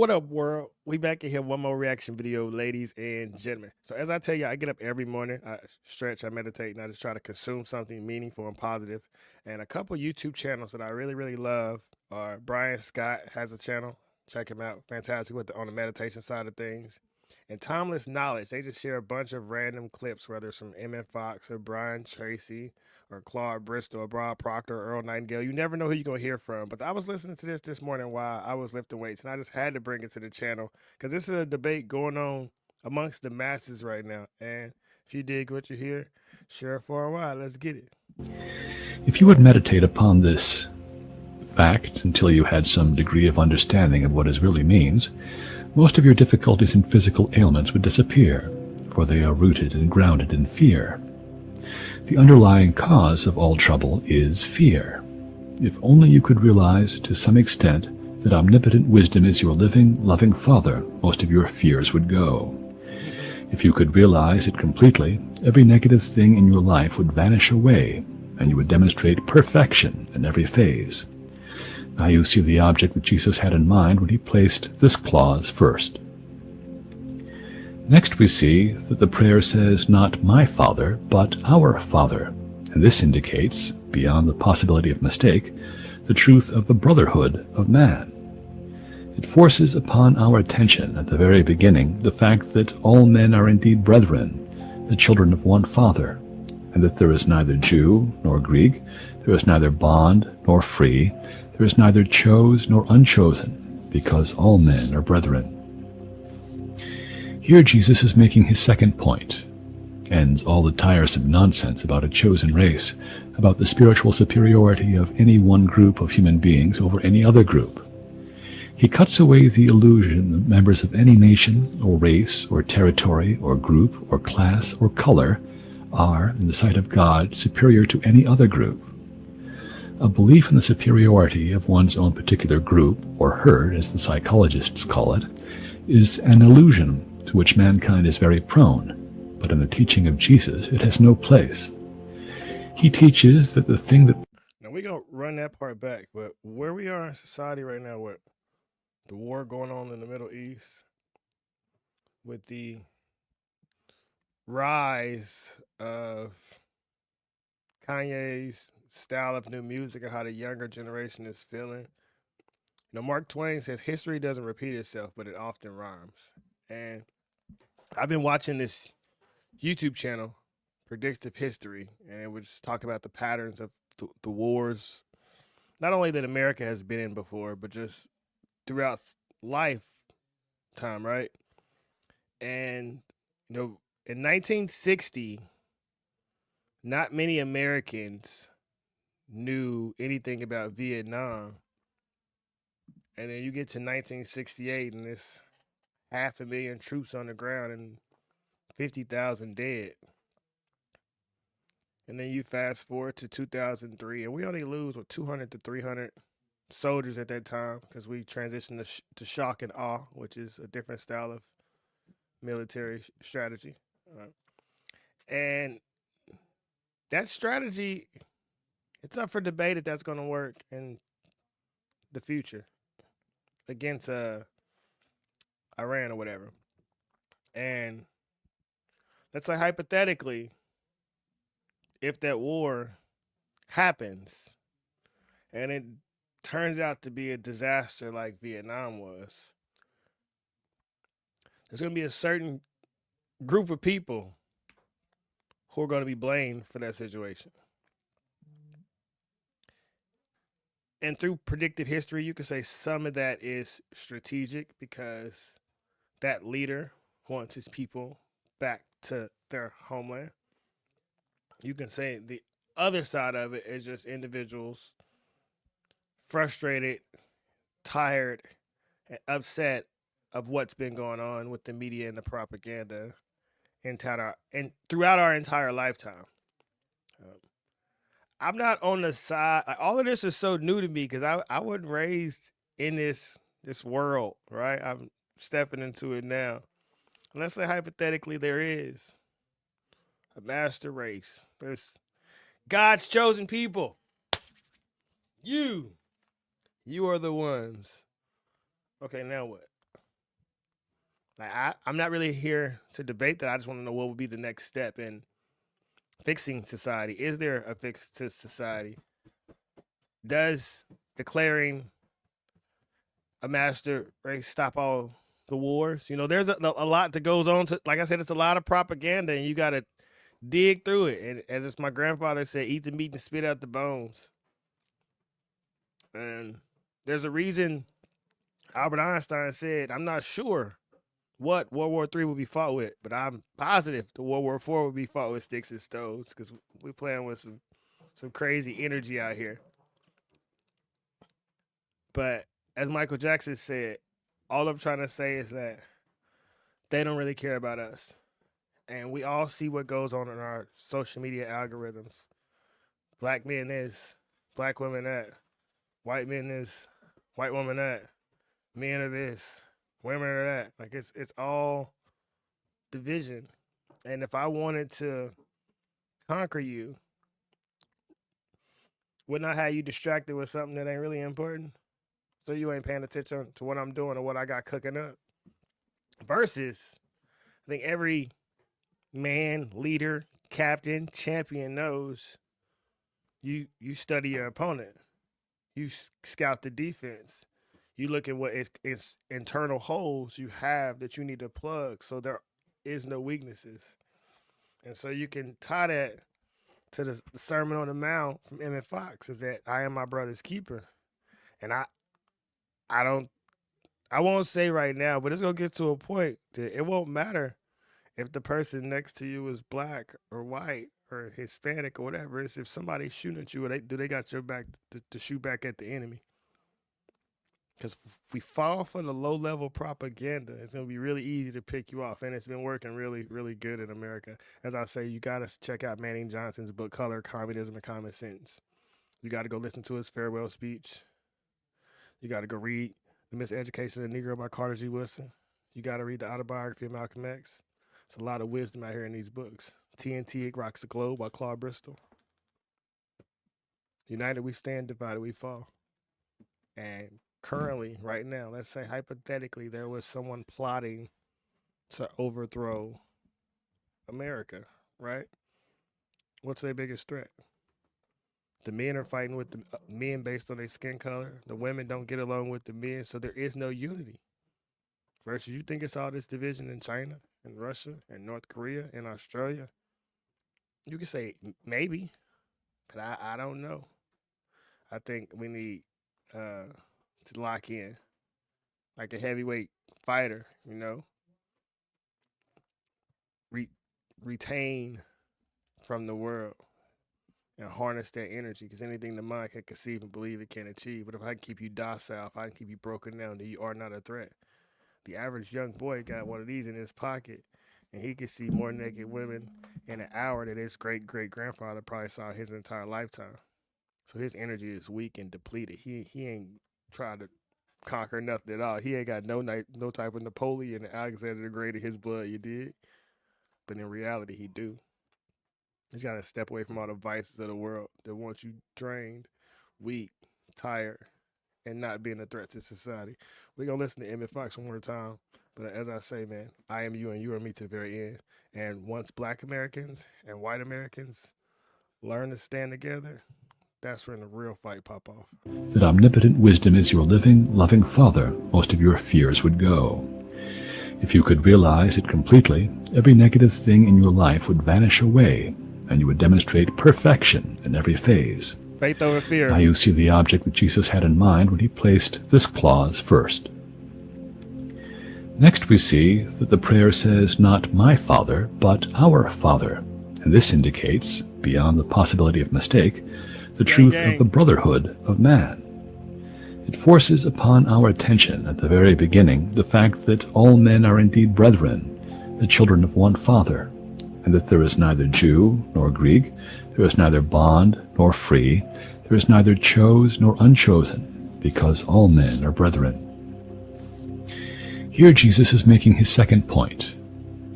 What up, world? We back in here, one more reaction video, ladies and gentlemen. So as I tell you, I get up every morning, I stretch, I meditate, and I just try to consume something meaningful and positive. And a couple YouTube channels that I really love are Brian Scott has a channel. Check him out. Fantastic with on the meditation side of things. And Timeless Knowledge, they just share a bunch of random clips, whether it's from Emmet Fox or Brian Tracy or Claude Bristol or Broad Proctor or Earl Nightingale. You never know who you're going to hear from. But I was listening to this morning while I was lifting weights, and I just had to bring it to the channel because this is a debate going on amongst the masses right now. And if you dig what you hear, share it for a while. Let's get it. If you would meditate upon this fact until you had some degree of understanding of what it really means, most of your difficulties and physical ailments would disappear, for they are rooted and grounded in fear. The underlying cause of all trouble is fear. If only you could realize to some extent that omnipotent wisdom is your living, loving Father, most of your fears would go. If you could realize it completely, every negative thing in your life would vanish away, and you would demonstrate perfection in every phase. Now you see the object that Jesus had in mind when he placed this clause first. Next we see that the prayer says not my Father, but our Father, and this indicates, beyond the possibility of mistake, the truth of the brotherhood of man. It forces upon our attention at the very beginning the fact that all men are indeed brethren, the children of one Father, and that there is neither Jew nor Greek, there is neither bond nor free, there is neither chose nor unchosen, because all men are brethren. Here Jesus is making his second point, ends all the tiresome nonsense about a chosen race, about the spiritual superiority of any one group of human beings over any other group. He cuts away the illusion that members of any nation or race or territory or group or class or color are, in the sight of God, superior to any other group. A belief in the superiority of one's own particular group, or herd as the psychologists call it, is an illusion to which mankind is very prone, but in the teaching of Jesus it has no place. He teaches that the thing that... Now we're going to run that part back, but where we are in society right now, with the war going on in the Middle East, with the rise of Kanye's style of new music and how the younger generation is feeling. Mark Twain says history doesn't repeat itself, but it often rhymes. And I've been watching this YouTube channel, Predictive History, and it would just talk about the patterns of the wars, not only that America has been in before, but just throughout lifetime, right? And in 1960, not many Americans knew anything about Vietnam. And then you get to 1968 and it's 500,000 troops on the ground and 50,000 dead. And then you fast forward to 2003 and we only lose 200 to 300 soldiers at that time because we transitioned to shock and awe, which is a different style of military strategy. And that strategy, it's up for debate if that's going to work in the future against Iran or whatever. And let's say hypothetically, if that war happens and it turns out to be a disaster like Vietnam was, there's going to be a certain group of people who are going to be blamed for that situation. And through predictive history, you could say some of that is strategic because that leader wants his people back to their homeland. You can say the other side of it is just individuals frustrated, tired, and upset of what's been going on with the media and the propaganda and throughout our entire lifetime. I'm not on the side. Like, all of this is so new to me because I wasn't raised in this world, right? I'm stepping into it now. Let's say hypothetically there is a master race. There's God's chosen people. You are the ones. Okay, now what? Like I'm not really here to debate that. I just want to know what would be the next step in fixing society. Is there a fix to society? Does declaring a master race stop all the wars? You know, there's a lot that goes on to, like I said, it's a lot of propaganda, and you got to dig through it. And as it's my grandfather said, eat the meat and spit out the bones. And there's a reason Albert Einstein said, I'm not sure what World War III will be fought with, but I'm positive the World War IV will be fought with sticks and stones, because we're playing with some crazy energy out here. But as Michael Jackson said, all I'm trying to say is that they don't really care about us. And we all see what goes on in our social media algorithms. Black men this, black women that, white men this, white woman that, men are this, women are that. Like it's all division. And if I wanted to conquer you, wouldn't I have you distracted with something that ain't really important? So you ain't paying attention to what I'm doing or what I got cooking up. Versus, I think every man, leader, captain, champion knows you study your opponent. You scout the defense. You look at what is internal holes you have that you need to plug, so there is no weaknesses. And so you can tie that to the Sermon on the Mount from Emmet Fox, is that I am my brother's keeper. And I won't say right now, but it's gonna get to a point that it won't matter if the person next to you is black or white or Hispanic or whatever. It's if somebody's shooting at you, or they got your back to shoot back at the enemy. Because if we fall for the low level propaganda, it's gonna be really easy to pick you off, and it's been working really, really good in America. As I say, you gotta check out Manning Johnson's book, Color, Communism, and Common Sense. You gotta go listen to his farewell speech. You gotta go read The Miseducation of the Negro by Carter G. Woodson. You gotta read the autobiography of Malcolm X. It's a lot of wisdom out here in these books. TNT Rocks the Globe by Claude Bristol. United we stand, divided we fall. And currently, right now, let's say hypothetically, there was someone plotting to overthrow America, right? What's their biggest threat? The men are fighting with the men based on their skin color. The women don't get along with the men, so there is no unity. Versus, you think it's all this division in China and Russia and North Korea and Australia? You could say maybe, but I don't know. I think we need to lock in like a heavyweight fighter, you know, retain from the world and harness that energy, because anything the mind can conceive and believe it can achieve. But if I can keep you docile, if I can keep you broken down, then you are not a threat. The average young boy got one of these in his pocket, and he could see more naked women in an hour than his great-great-grandfather probably saw his entire lifetime. So his energy is weak and depleted. He ain't trying to conquer nothing at all. He ain't got no type of Napoleon and Alexander the Great in his blood, you dig? But in reality, he do. He's got to step away from all the vices of the world that want you drained, weak, tired, and not being a threat to society. We're going to listen to Emmet Fox one more time. But as I say, man, I am you and you are me to the very end. And once black Americans and white Americans learn to stand together, that's when the real fight pop off. That omnipotent wisdom is your living, loving Father, most of your fears would go. If you could realize it completely, every negative thing in your life would vanish away, and you would demonstrate perfection in every phase. Faith over fear. Now you see the object that Jesus had in mind when he placed this clause first. Next we see that the prayer says not my Father, but our Father, and this indicates, beyond the possibility of mistake, the truth of the brotherhood of man. It forces upon our attention at the very beginning the fact that all men are indeed brethren, the children of one Father, and that there is neither Jew nor Greek, there is neither bond nor free, there is neither chose nor unchosen, because all men are brethren. Here Jesus is making his second point,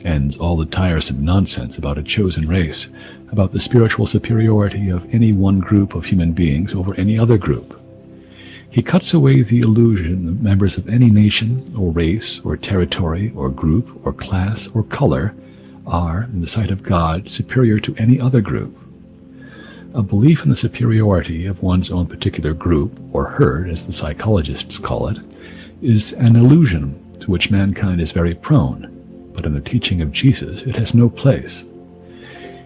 ends all the tiresome nonsense about a chosen race, about the spiritual superiority of any one group of human beings over any other group. He cuts away the illusion that members of any nation or race or territory or group or class or color are, in the sight of God, superior to any other group. A belief in the superiority of one's own particular group, or herd as the psychologists call it, is an illusion to which mankind is very prone, but in the teaching of Jesus it has no place.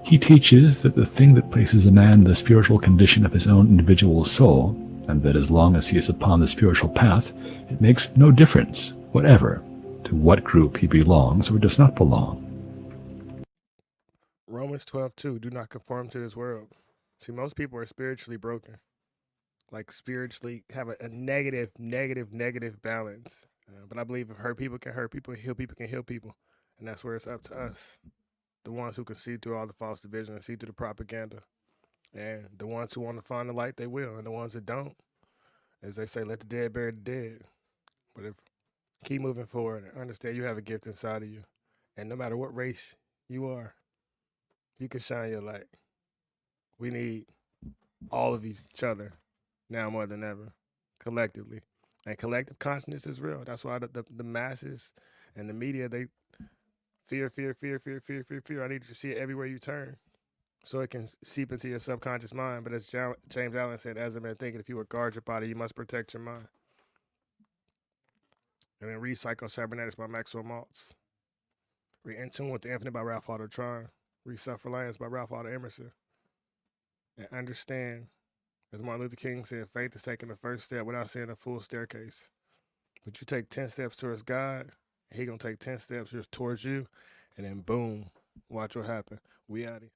He teaches that the thing that places a man in the spiritual condition of his own individual soul, and that as long as he is upon the spiritual path, it makes no difference whatever to what group he belongs or does not belong. Romans 12:2. Do not conform to this world. See, most people are spiritually broken. Like spiritually have a negative balance. But I believe if hurt people can hurt people, heal people can heal people. And that's where it's up to us. The ones who can see through all the false division and see through the propaganda. And the ones who want to find the light, they will. And the ones that don't, as they say, let the dead bury the dead. But if keep moving forward and understand you have a gift inside of you. And no matter what race you are, you can shine your light. We need all of each other now more than ever, collectively. And collective consciousness is real. That's why the masses and the media, they fear. I need you to see it everywhere you turn so it can seep into your subconscious mind. But as James Allen said, as a man thinking, if you would guard your body, you must protect your mind. And then read Psycho Cybernetics by Maxwell Maltz. Read In Tune with the Infinite by Ralph Waldo Tron. Read Self-Reliance by Ralph Waldo Emerson. And understand, as Martin Luther King said, faith is taking the first step without seeing a full staircase. But you take 10 steps towards God, and He going to take 10 steps just towards you, and then boom, watch what happen. We out here.